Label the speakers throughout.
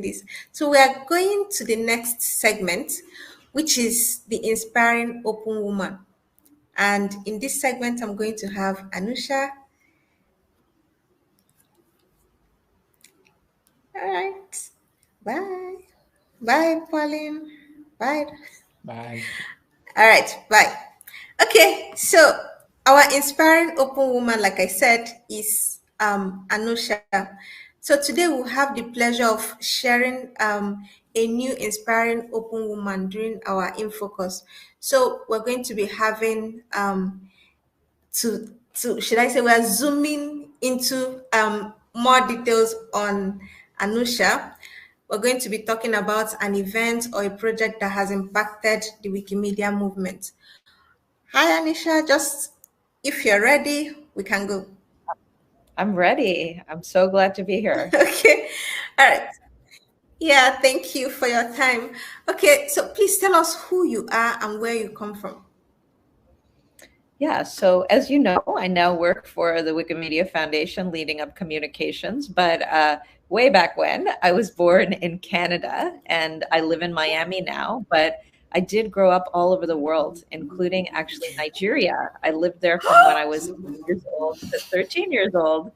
Speaker 1: this. So we are going to the next segment, which is the inspiring open woman. And in this segment, I'm going to have Anusha. All right. Bye. Bye, Pauline. Bye.
Speaker 2: Bye.
Speaker 1: All right. Bye. Okay. So our inspiring open woman, like I said, is Anusha. So today we'll have the pleasure of sharing a new inspiring open woman during our InFocus. So we're going to be having to should I say we're zooming into more details on Anusha. We're going to be talking about an event or a project that has impacted the Wikimedia movement. Hi Anisha, just if you're ready, we can go.
Speaker 3: I'm ready. I'm so glad to be here.
Speaker 1: Okay. All right. Yeah, thank you for your time. Okay, so please tell us who you are and where you come from.
Speaker 3: Yeah, so as you know, I now work for the Wikimedia Foundation leading up communications, but way back when, I was born in Canada and I live in Miami now, but I did grow up all over the world, including actually Nigeria. I lived there from when I was 8 years old to 13 years old.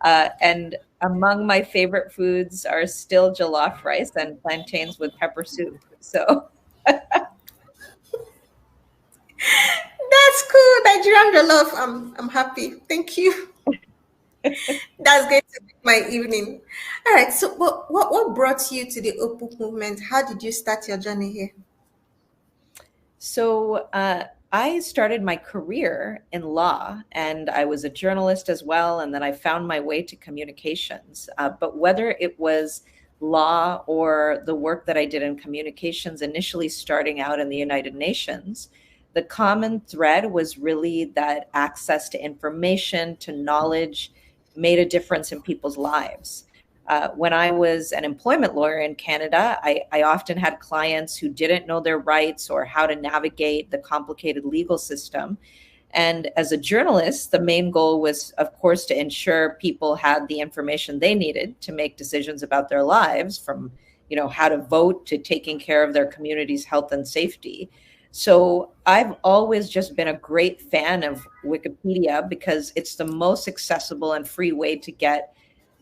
Speaker 3: And among my favorite foods are still jollof rice and plantains with pepper soup. So
Speaker 1: That's cool. Nigerian jollof. I'm happy. Thank you. That's going to make my evening. All right. So what brought you to the Opuk movement? How did you start your journey here?
Speaker 3: So I started my career in law, and I was a journalist as well. And then I found my way to communications. But whether it was law or the work that I did in communications, initially starting out in the United Nations, the common thread was really that access to information, to knowledge, made a difference in people's lives. When I was an employment lawyer in Canada, I often had clients who didn't know their rights or how to navigate the complicated legal system. And as a journalist, the main goal was, of course, to ensure people had the information they needed to make decisions about their lives, from how to vote to taking care of their community's health and safety. So I've always just been a great fan of Wikipedia because it's the most accessible and free way to get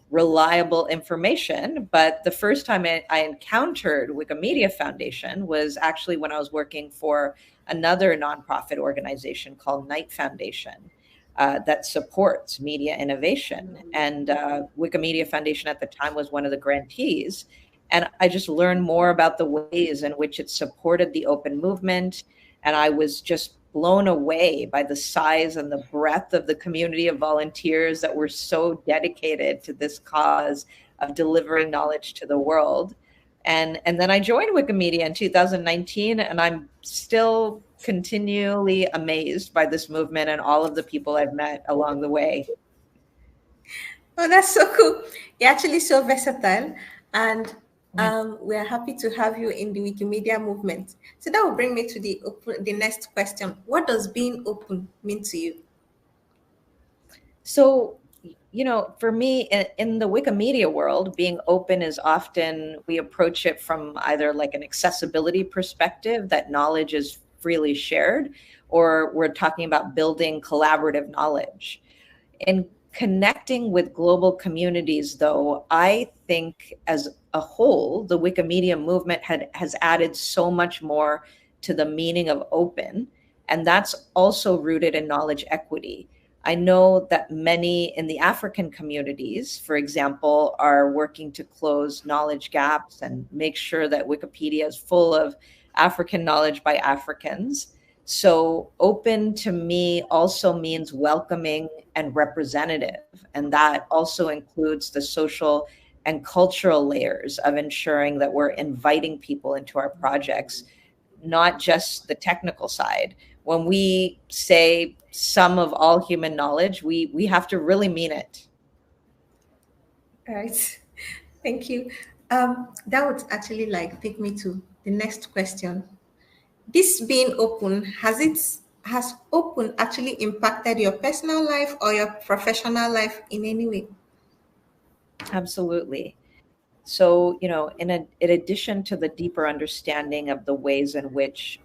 Speaker 3: reliable information. But the first time I encountered Wikimedia Foundation was actually when I was working for another nonprofit organization called Knight Foundation that supports media innovation. And Wikimedia Foundation at the time was one of the grantees. And I just learned more about the ways in which it supported the open movement. And I was just blown away by the size and the breadth of the community of volunteers that were so dedicated to this cause of delivering knowledge to the world. And then I joined Wikimedia in 2019, and I'm still continually amazed by this movement and all of the people I've met along the way.
Speaker 1: Oh, that's so cool. You're actually so versatile, and we're happy to have you in the Wikimedia movement. So that will bring me to the next question. What does being open mean to you?
Speaker 3: So, for me, in the Wikimedia world, being open is often, we approach it from either like an accessibility perspective, that knowledge is freely shared, or we're talking about building collaborative knowledge. In connecting with global communities, though, I think as a whole, the Wikimedia movement has added so much more to the meaning of open, and that's also rooted in knowledge equity. I know that many in the African communities, for example, are working to close knowledge gaps and make sure that Wikipedia is full of African knowledge by Africans. So open to me also means welcoming and representative. And that also includes the social and cultural layers of ensuring that we're inviting people into our projects, not just the technical side. When we say sum of all human knowledge, we have to really mean it.
Speaker 1: All right. Thank you. That would actually take me to the next question. This being open, has open actually impacted your personal life or your professional life in any way?
Speaker 3: Absolutely. So, in addition to the deeper understanding of the ways in which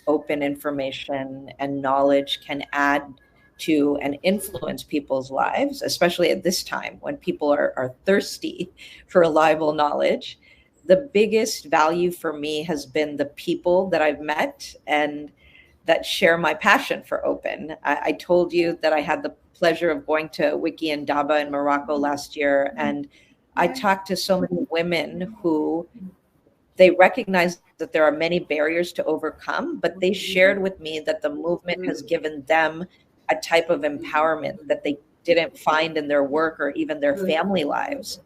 Speaker 3: open information and knowledge can add to and influence people's lives, especially at this time when people are thirsty for reliable knowledge, the biggest value for me has been the people that I've met and that share my passion for open. I told you that I had the pleasure of going to Wiki and Daba in Morocco last year, and I
Speaker 1: Yeah.
Speaker 3: talked to so many women who they recognize that there are many barriers to overcome, but they shared with me that the movement has given them a type of empowerment that they didn't find in their work or even their family lives.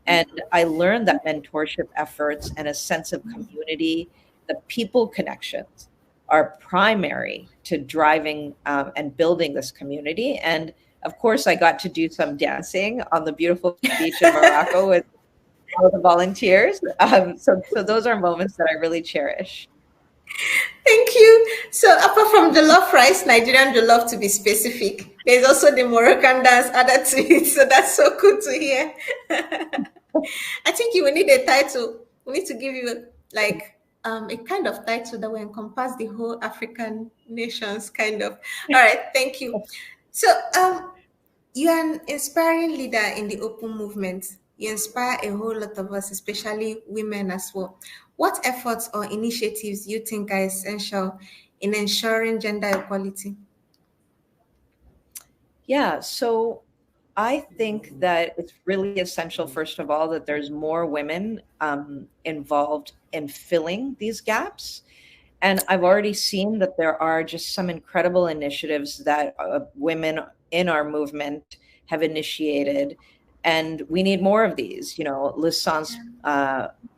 Speaker 3: And I learned that mentorship efforts and a sense of community, the people connections, are primary to driving and building this community. And of course, I got to do some dancing on the beautiful beach in Morocco with all the volunteers. So those are moments that I really cherish.
Speaker 1: Thank you. So apart from jollof rice, Nigerian jollof to be specific, there's also the Moroccan dance added to it. So that's so cool to hear. I think you will need a title. We need to give you like a kind of title that will encompass the whole African nations, kind of. All right, thank you. So you are an inspiring leader in the open movement. You inspire a whole lot of us, especially women as well. What efforts or initiatives do you think are essential in ensuring gender equality?
Speaker 3: Yeah, so I think that it's really essential, first of all, that there's more women involved in filling these gaps. And I've already seen that there are just some incredible initiatives that women in our movement have initiated. And we need more of these. Le Sans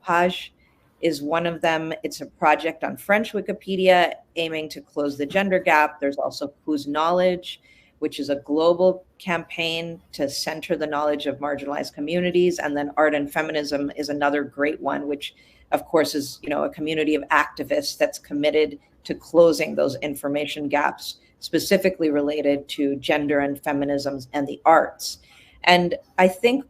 Speaker 3: Page is one of them. It's a project on French Wikipedia aiming to close the gender gap. There's also Whose Knowledge, which is a global campaign to center the knowledge of marginalized communities. And then Art and Feminism is another great one, which of course is a community of activists that's committed to closing those information gaps specifically related to gender and feminisms and the arts. And I think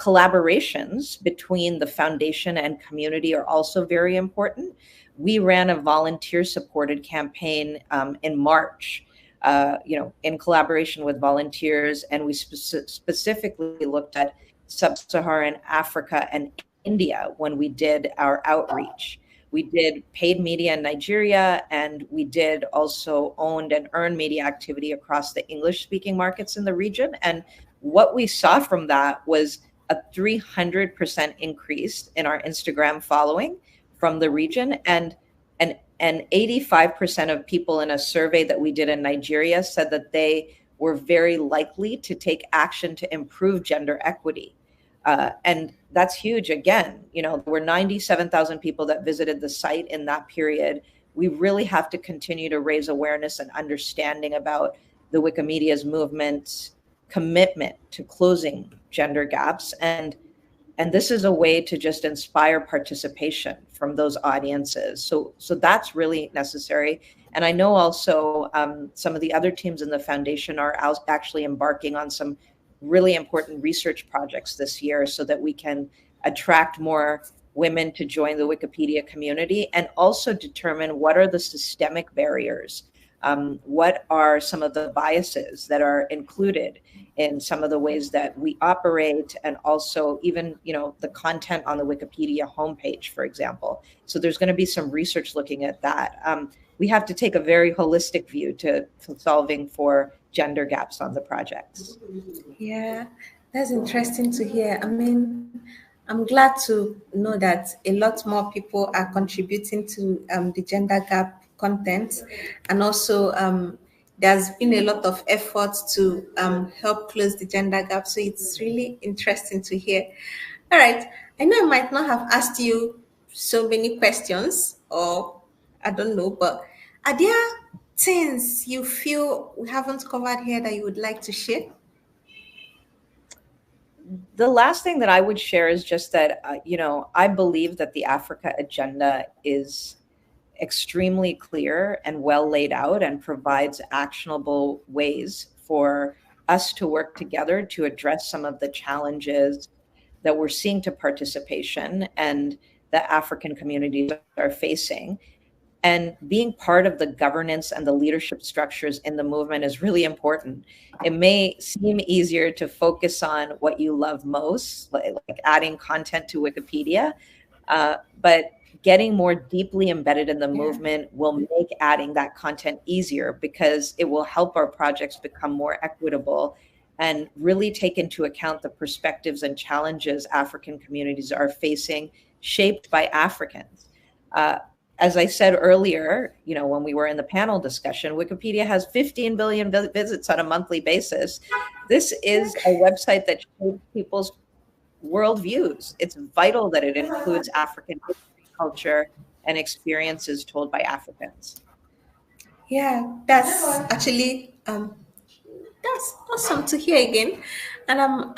Speaker 3: collaborations between the foundation and community are also very important. We ran a volunteer supported campaign in March, in collaboration with volunteers, and we specifically looked at sub-Saharan Africa and India when we did our outreach. We did paid media in Nigeria, and we did also owned and earned media activity across the English speaking markets in the region. And what we saw from that was a 300% increase in our Instagram following from the region. And 85% of people in a survey that we did in Nigeria said that they were very likely to take action to improve gender equity. And that's huge. Again, there were 97,000 people that visited the site in that period. We really have to continue to raise awareness and understanding about the Wikimedia's movement's commitment to closing gender gaps. And this is a way to just inspire participation from those audiences. So that's really necessary. And I know also some of the other teams in the foundation are actually embarking on some really important research projects this year so that we can attract more women to join the Wikipedia community and also determine what are the systemic barriers. What are some of the biases that are included in some of the ways that we operate, and also even the content on the Wikipedia homepage, for example. So there's going to be some research looking at that. We have to take a very holistic view to solving for gender gaps on the projects.
Speaker 1: Yeah, that's interesting to hear. I mean, I'm glad to know that a lot more people are contributing to the gender gap content, and also there's been a lot of efforts to help close the gender gap. So it's really interesting to hear. All right, I know I might not have asked you so many questions, or I don't know, but are there things you feel we haven't covered here that you would like to share?
Speaker 3: The last thing that I would share is just that, I believe that the Africa agenda is extremely clear and well laid out and provides actionable ways for us to work together to address some of the challenges that we're seeing to participation and that African communities are facing. And being part of the governance and the leadership structures in the movement is really important. It may seem easier to focus on what you love most, like adding content to Wikipedia, but getting more deeply embedded in the
Speaker 1: Yeah.
Speaker 3: movement will make adding that content easier because it will help our projects become more equitable and really take into account the perspectives and challenges African communities are facing, shaped by Africans. As I said earlier, when we were in the panel discussion, Wikipedia has 15 billion visits on a monthly basis. This is a website that shapes people's worldviews. It's vital that it includes African history, culture, and experiences told by Africans.
Speaker 1: Yeah, that's actually that's awesome to hear again, and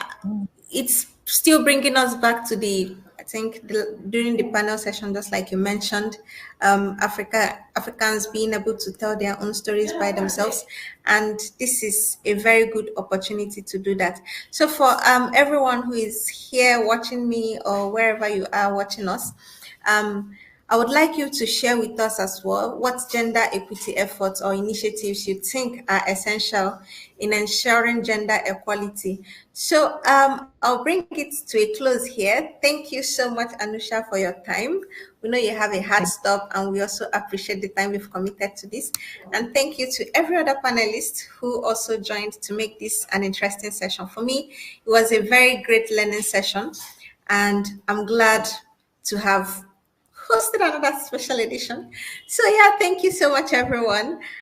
Speaker 1: it's still bringing us back to the I think during the panel session, just like you mentioned, Africans being able to tell their own stories by themselves, and this is a very good opportunity to do that. So for everyone who is here watching me or wherever you are watching us, um, I would like you to share with us as well what gender equity efforts or initiatives you think are essential in ensuring gender equality. So I'll bring it to a close here. Thank you so much, Anusha, for your time. We know you have a hard
Speaker 3: Thank
Speaker 1: stop, and we also appreciate the time you've committed to this. And thank you to every other panelist who also joined to make this an interesting session. For me, it was a very great learning session, and I'm glad to have hosted another special edition. So yeah, thank you so much, everyone.